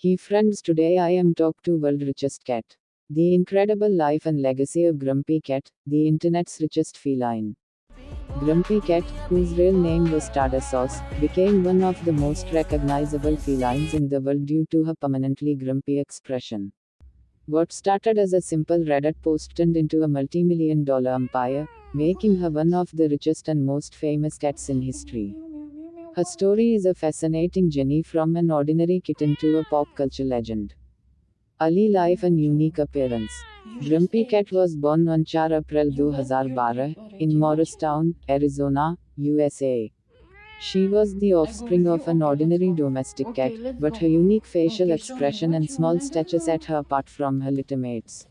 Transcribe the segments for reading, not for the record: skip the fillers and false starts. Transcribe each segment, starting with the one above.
Hey friends, today I am talk to world richest cat. The incredible life and legacy of Grumpy Cat, the internet's richest feline. Grumpy Cat, whose real name was Tardasos, became one of the most recognizable felines in the world due to her permanently grumpy expression. What started as a simple Reddit post turned into a multi-million-dollar empire, making her one of the richest and most famous cats in history. Her story is a fascinating journey from an ordinary kitten to a pop culture legend. Early life and unique appearance. Grumpy Cat was born on 4 April 2012 in Morristown, Arizona, USA. She was the offspring of an ordinary domestic cat, but her unique facial expression and small stature set her apart from her littermates.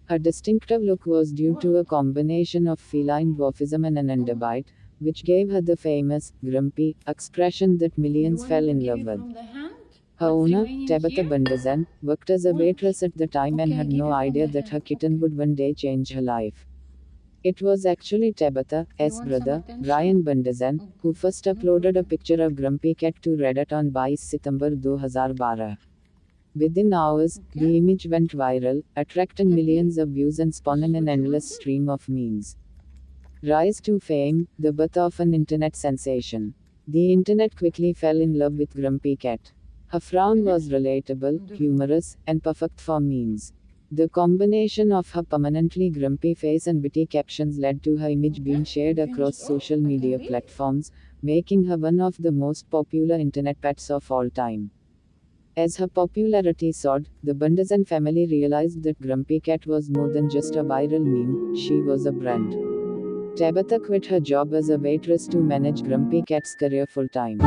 Her distinctive look was due to a combination of feline dwarfism and an underbite, which gave her the famous, grumpy, expression that millions fell in love with. Her owner, Tabitha Bunderson, worked as a waitress at the time and had no idea that her kitten would one day change her life. It was actually Tabitha's brother, Brian Bunderson, who first uploaded a picture of Grumpy Cat to Reddit on 22 September 2012. Within hours, the image went viral, attracting millions of views and spawning an endless stream of memes. Rise to fame, the birth of an internet sensation. The internet quickly fell in love with Grumpy Cat. Her frown was relatable, humorous, and perfect for memes. The combination of her permanently grumpy face and witty captions led to her image being shared across social media platforms, making her one of the most popular internet pets of all time. As her popularity soared, the Bunderson family realized that Grumpy Cat was more than just a viral meme, she was a brand. Tabitha quit her job as a waitress to manage Grumpy Cat's career full time.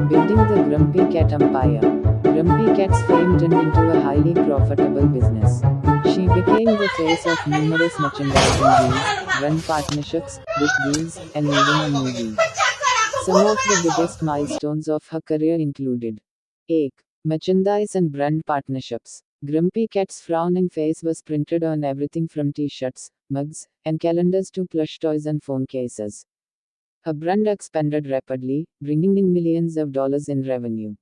Building the Grumpy Cat empire. Grumpy Cat's fame turned into a highly profitable business. She became the face of numerous merchandising deals, brand partnerships, book deals, and even a movie. Some of the biggest milestones of her career included 8. Merchandise and brand partnerships. Grumpy Cat's frowning face was printed on everything from t-shirts, mugs, and calendars to plush toys and phone cases. Her brand expanded rapidly, bringing in millions of dollars in revenue.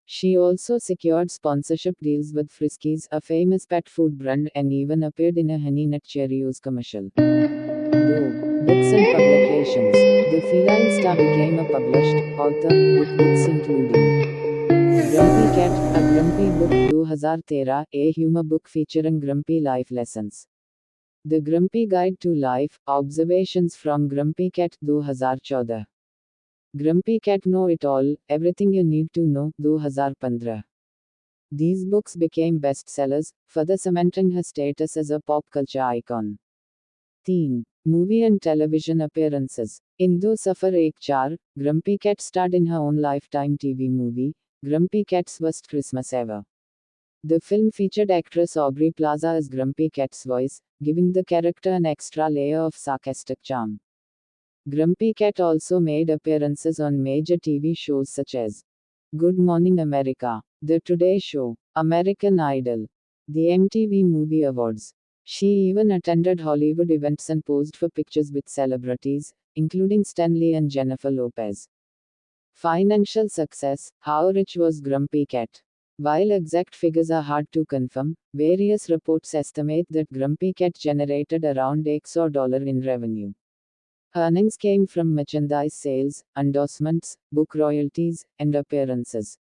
She also secured sponsorship deals with Friskies, a famous pet food brand, and even appeared in a Honey Nut Cheerios commercial. Though, books and publications. The feline star became a published author, with books including Grumpy Cat, a Grumpy Book 2013, a humor book featuring grumpy life lessons. The Grumpy Guide to Life, Observations from Grumpy Cat 2014. Grumpy Cat Know It All, Everything You Need to Know 2015. These books became bestsellers, further cementing her status as a pop culture icon. Teen, movie and television appearances. In Do Safar Ek Char, Grumpy Cat starred in her own Lifetime TV movie, Grumpy Cat's Worst Christmas Ever. The film featured actress Aubrey Plaza as Grumpy Cat's voice, giving the character an extra layer of sarcastic charm. Grumpy Cat also made appearances on major TV shows such as Good Morning America, The Today Show, American Idol, the MTV Movie Awards. She even attended Hollywood events and posed for pictures with celebrities, including Stan Lee and Jennifer Lopez. Financial success. How rich was Grumpy Cat? While exact figures are hard to confirm, various reports estimate that Grumpy Cat generated around $1 in revenue. Earnings came from merchandise sales, endorsements, book royalties, and appearances.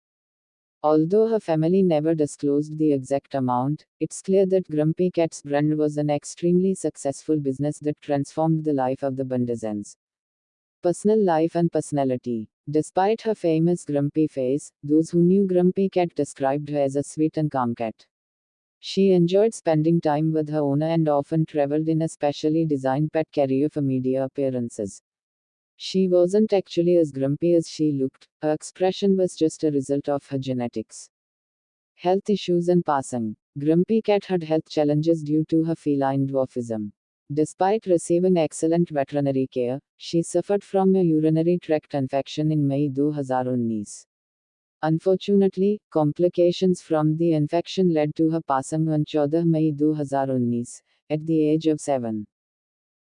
Although her family never disclosed the exact amount, it's clear that Grumpy Cat's brand was an extremely successful business that transformed the life of the Bundersons. Personal life and personality. Despite her famous grumpy face, those who knew Grumpy Cat described her as a sweet and calm cat. She enjoyed spending time with her owner and often traveled in a specially designed pet carrier for media appearances. She wasn't actually as grumpy as she looked, her expression was just a result of her genetics. Health issues and passing. Grumpy Cat had health challenges due to her feline dwarfism. Despite receiving excellent veterinary care, she suffered from a urinary tract infection in May 2019. Unfortunately, complications from the infection led to her passing on 14 May 2019, at the age of 7.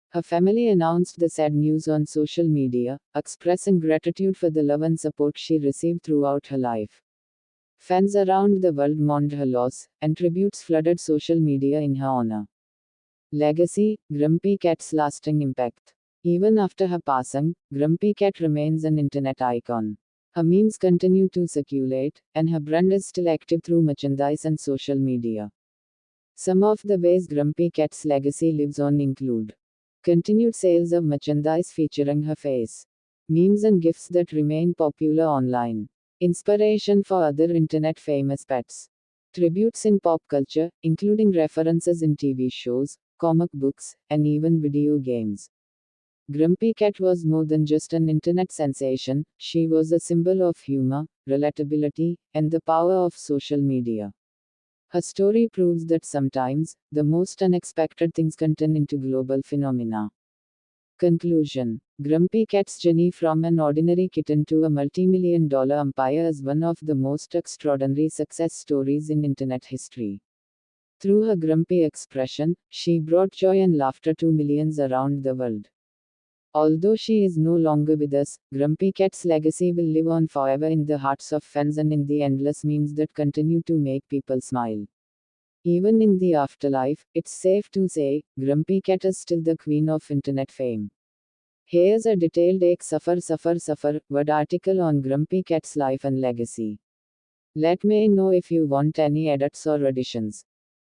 Her family announced the sad news on social media, expressing gratitude for the love and support she received throughout her life. Fans around the world mourned her loss, and tributes flooded social media in her honor. Legacy: Grumpy Cat's lasting impact. Even after her passing, Grumpy Cat remains an internet icon. Her memes continue to circulate, and her brand is still active through merchandise and social media. Some of the ways Grumpy Cat's legacy lives on include continued sales of merchandise featuring her face, memes and gifs that remain popular online, inspiration for other internet famous pets, tributes in pop culture, including references in TV shows, comic books, and even video games. Grumpy Cat was more than just an internet sensation, she was a symbol of humor, relatability, and the power of social media. Her story proves that sometimes, the most unexpected things can turn into global phenomena. Conclusion: Grumpy Cat's journey from an ordinary kitten to a multi-million-dollar empire is one of the most extraordinary success stories in internet history. Through her grumpy expression, she brought joy and laughter to millions around the world. Although she is no longer with us, Grumpy Cat's legacy will live on forever in the hearts of fans and in the endless memes that continue to make people smile. Even in the afterlife, it's safe to say, Grumpy Cat is still the queen of internet fame. Here's a detailed Ek Suffer word article on Grumpy Cat's life and legacy. Let me know if you want any edits or additions.